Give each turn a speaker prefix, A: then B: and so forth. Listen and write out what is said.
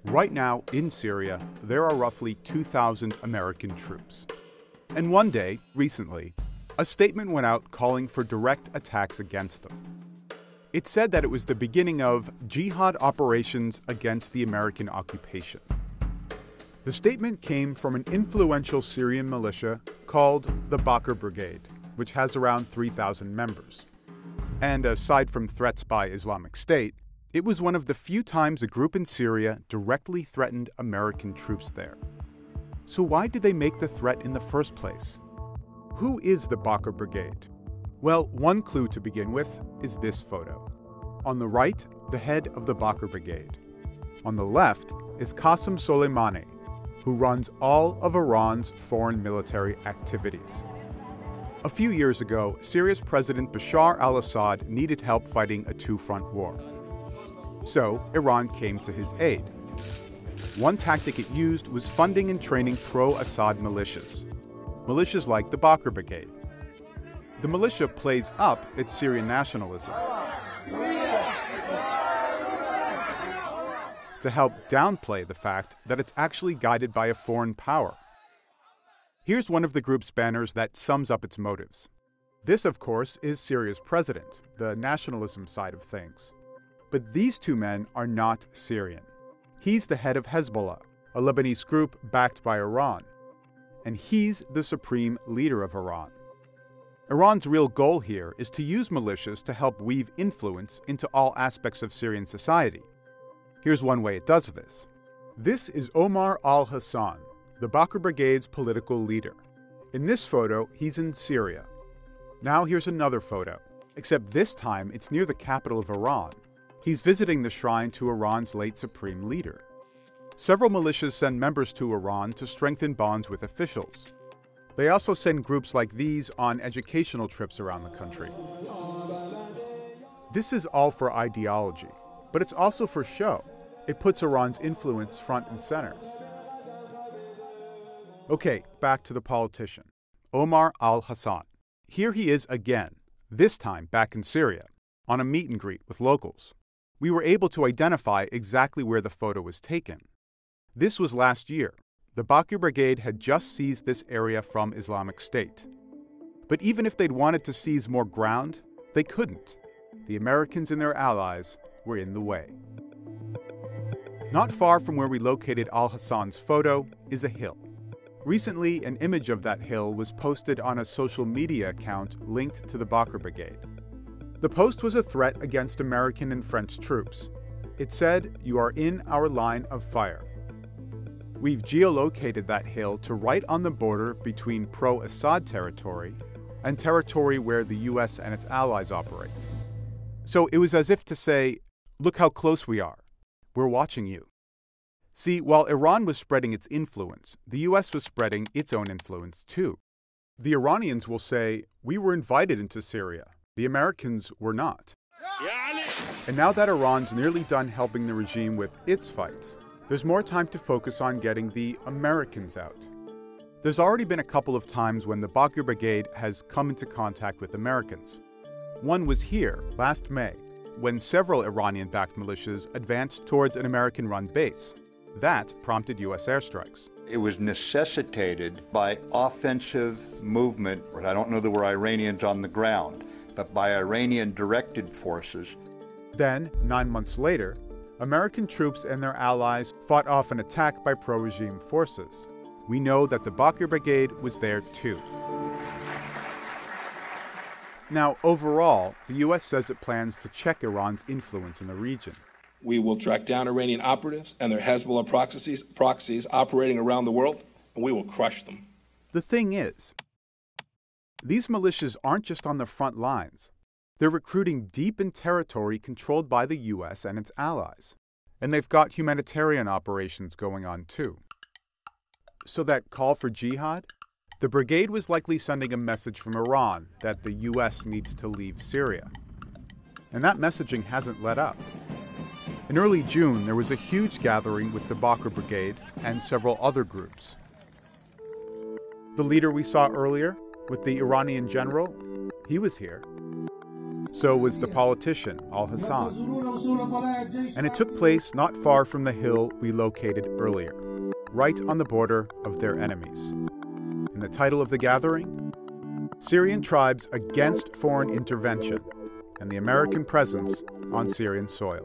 A: Right now, in Syria, there are roughly 2,000 American troops. And one day, recently, a statement went out calling for direct attacks against them. It said that it was the beginning of Jihad operations against the American occupation. The statement came from an influential Syrian militia called the Baqir Brigade, which has around 3,000 members. And aside from threats by Islamic State, it was one of the few times a group in Syria directly threatened American troops there. So why did they make the threat in the first place? Who is the Baqir Brigade? Well, one clue to begin with is this photo. On the right, the head of the Baqir Brigade. On the left is Qasem Soleimani, who runs all of Iran's foreign military activities. A few years ago, Syria's President Bashar al-Assad needed help fighting a two-front war. So, Iran came to his aid. One tactic it used was funding and training pro-Assad militias. Militias like the Baqir Brigade. The militia plays up its Syrian nationalism to help downplay the fact that it's actually guided by a foreign power. Here's one of the group's banners that sums up its motives. This, of course, is Syria's president, the nationalism side of things. But these two men are not Syrian. He's the head of Hezbollah, a Lebanese group backed by Iran. And he's the supreme leader of Iran. Iran's real goal here is to use militias to help weave influence into all aspects of Syrian society. Here's one way it does this. This is Omar al-Hassan, the Baqir Brigade's political leader. In this photo, he's in Syria. Now here's another photo, except this time it's near the capital of Iran. He's visiting the shrine to Iran's late supreme leader. Several militias send members to Iran to strengthen bonds with officials. They also send groups like these on educational trips around the country. This is all for ideology, but it's also for show. It puts Iran's influence front and center. Okay, back to the politician, Omar al-Hassan. Here he is again, this time back in Syria, on a meet and greet with locals. We were able to identify exactly where the photo was taken. This was last year. The Baqir Brigade had just seized this area from Islamic State. But even if they'd wanted to seize more ground, they couldn't. The Americans and their allies were in the way. Not far from where we located al-Hassan's photo is a hill. Recently, an image of that hill was posted on a social media account linked to the Baqir Brigade. The post was a threat against American and French troops. It said, "You are in our line of fire." We've geolocated that hill to right on the border between pro-Assad territory and territory where the US and its allies operate. So it was as if to say, look how close we are. We're watching you. See, while Iran was spreading its influence, the US was spreading its own influence too. The Iranians will say, we were invited into Syria. The Americans were not. And now that Iran's nearly done helping the regime with its fights, there's more time to focus on getting the Americans out. There's already been a couple of times when the Baqir Brigade has come into contact with Americans. One was here, last May, when several Iranian-backed militias advanced towards an American-run base. That prompted U.S. airstrikes.
B: It was necessitated by offensive movement, I don't know there were Iranians on the ground, but by Iranian-directed forces.
A: Then, 9 months later, American troops and their allies fought off an attack by pro-regime forces. We know that the Baqir Brigade was there too. Now, overall, the U.S. says it plans to check Iran's influence in the region.
C: We will track down Iranian operatives and their Hezbollah proxies operating around the world, and we will crush them.
A: The thing is, these militias aren't just on the front lines. They're recruiting deep in territory controlled by the U.S. and its allies. And they've got humanitarian operations going on too. So that call for jihad? The brigade was likely sending a message from Iran that the U.S. needs to leave Syria. And that messaging hasn't let up. In early June, there was a huge gathering with the Baqir Brigade and several other groups. The leader we saw earlier, with the Iranian general, he was here. So was the politician, al-Hassan. And it took place not far from the hill we located earlier, right on the border of their enemies. And the title of the gathering? Syrian Tribes Against Foreign Intervention and the American Presence on Syrian Soil.